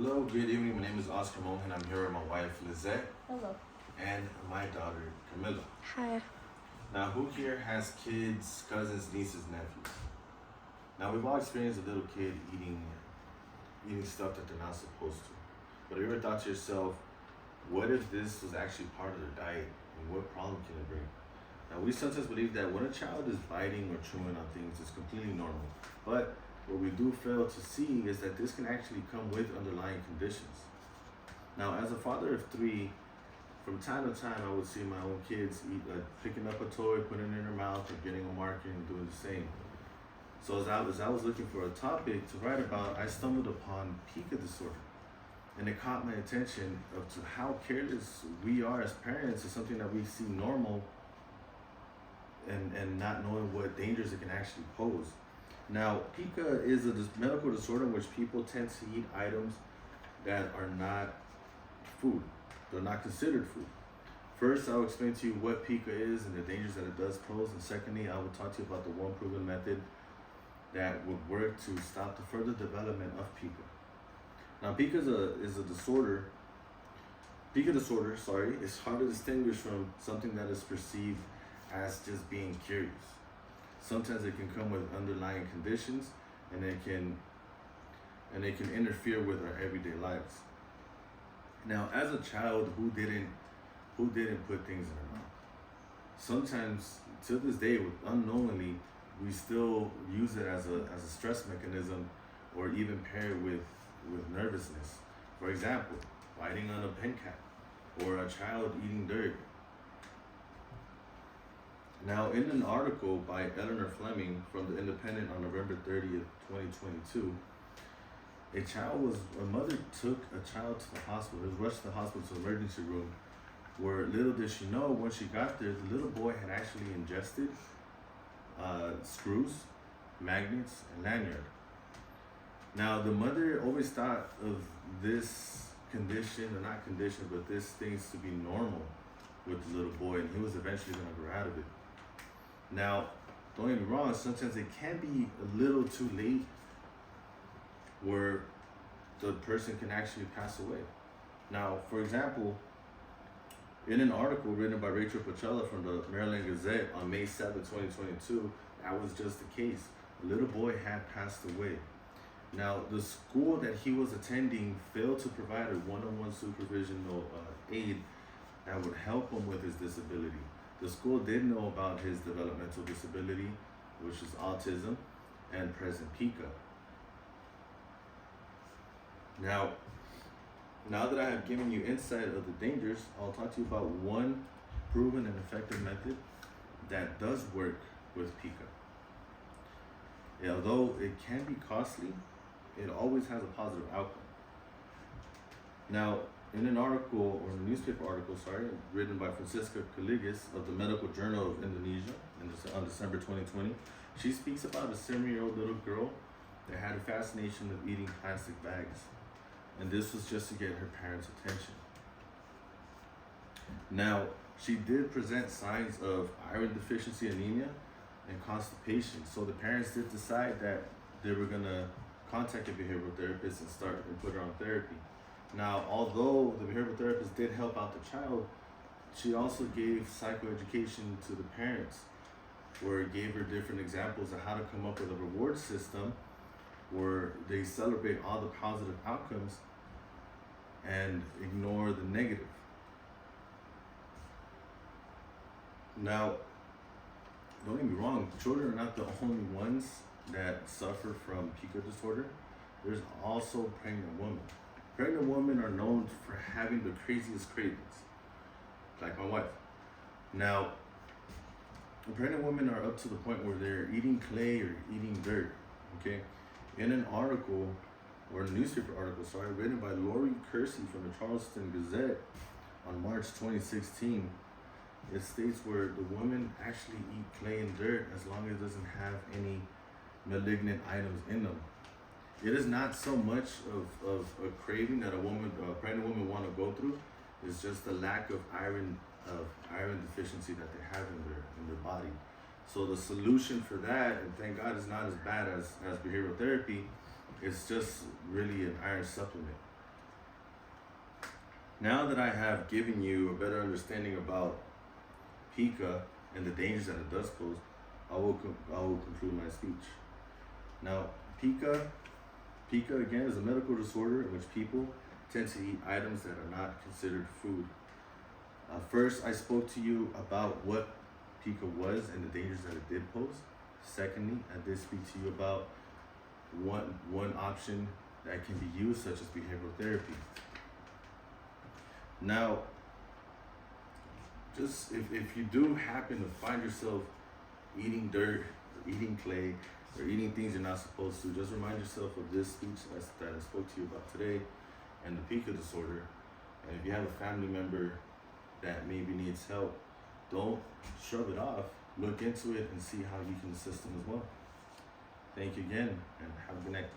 Hello, good evening. My name is Oscar Mohan. I'm here with my wife Lizette Hello. and my daughter Camilla. Hi. Now, who here has kids, cousins, nieces, nephews? Now, we've all experienced a little kid eating stuff that they're not supposed to. But have you ever thought to yourself, what if this was actually part of their diet, and what problem can it bring? Now, we sometimes believe that when a child is biting or chewing on things, it's completely normal. But what we do fail to see is that this can actually come with underlying conditions. Now, as a father of three, from time to time, I would see my own kids picking up a toy, putting it in their mouth, or getting a marker and doing the same. So as I was looking for a topic to write about, I stumbled upon Pica Disorder, and it caught my attention of to how careless we are as parents is something that we see normal, and not knowing what dangers it can actually pose. Now, pica is a medical disorder in which people tend to eat items that are not food. They're not considered food. First, I'll explain to you what pica is and the dangers that it does pose. And secondly, I will talk to you about the one proven method that would work to stop the further development of pica. Now, pica is a disorder. Pica disorder, is hard to distinguish from something that is perceived as just being curious. Sometimes it can come with underlying conditions, and it can interfere with our everyday lives. Now, as a child who didn't put things in their mouth, sometimes to this day, unknowingly, we still use it as a stress mechanism, or even pair with nervousness. For example, biting on a pen cap, or a child eating dirt. Now, in an article by Eleanor Fleming from The Independent on November 30th, 2022, a mother took a child to the hospital. It was rushed to the hospital to the emergency room, where little did she know, when she got there, the little boy had actually ingested screws, magnets, and lanyard. Now, the mother always thought of this condition, or not condition, but this things to be normal with the little boy, and he was eventually going to grow out of it. Now, don't get me wrong, sometimes it can be a little too late where the person can actually pass away. Now, for example, in an article written by Rachel Pacella from the Maryland Gazette on May 7, 2022, that was just the case. A little boy had passed away. Now, the school that he was attending failed to provide a one-on-one supervisional aid that would help him with his disability. The school did know about his developmental disability, which is autism, and present pica. Now that I have given you insight of the dangers, I'll talk to you about one proven and effective method that does work with pica. Although it can be costly, it always has a positive outcome. Now, in an article, or a newspaper article, written by Francisca Caligas of the Medical Journal of Indonesia on December 2020, she speaks about a 7-year-old little girl that had a fascination of eating plastic bags. And this was just to get her parents' attention. Now, she did present signs of iron deficiency anemia and constipation. So the parents did decide that they were gonna contact a behavioral therapist and put her on therapy. Now, although the behavioral therapist did help out the child, she also gave psychoeducation to the parents, where it gave her different examples of how to come up with a reward system where they celebrate all the positive outcomes and ignore the negative. Now, don't get me wrong, children are not the only ones that suffer from pica disorder. There's also pregnant women. Pregnant women are known for having the craziest cravings, like my wife. Now, pregnant women are up to the point where they're eating clay or eating dirt, okay? In an article, or a newspaper article, written by Lori Kersey from the Charleston Gazette on March 2016, it states where the women actually eat clay and dirt as long as it doesn't have any malignant items in them. It is not so much of a craving that a pregnant woman want to go through. It's just the lack of iron deficiency that they have in their body. So the solution for that, and thank God, is not as bad as behavioral therapy. It's just really an iron supplement. Now that I have given you a better understanding about Pica and the dangers that it does pose, I will conclude my speech. Now, Pica again is a medical disorder in which people tend to eat items that are not considered food. First, I spoke to you about what Pica was and the dangers that it did pose. Secondly, I did speak to you about one option that can be used, such as behavioral therapy. Now, just if you do happen to find yourself eating dirt, or eating clay, or eating things you're not supposed to, just remind yourself of this speech that I spoke to you about today and the Pica disorder. And if you have a family member that maybe needs help, don't shrug it off. Look into it and see how you can assist them as well. Thank you again, and have a good night.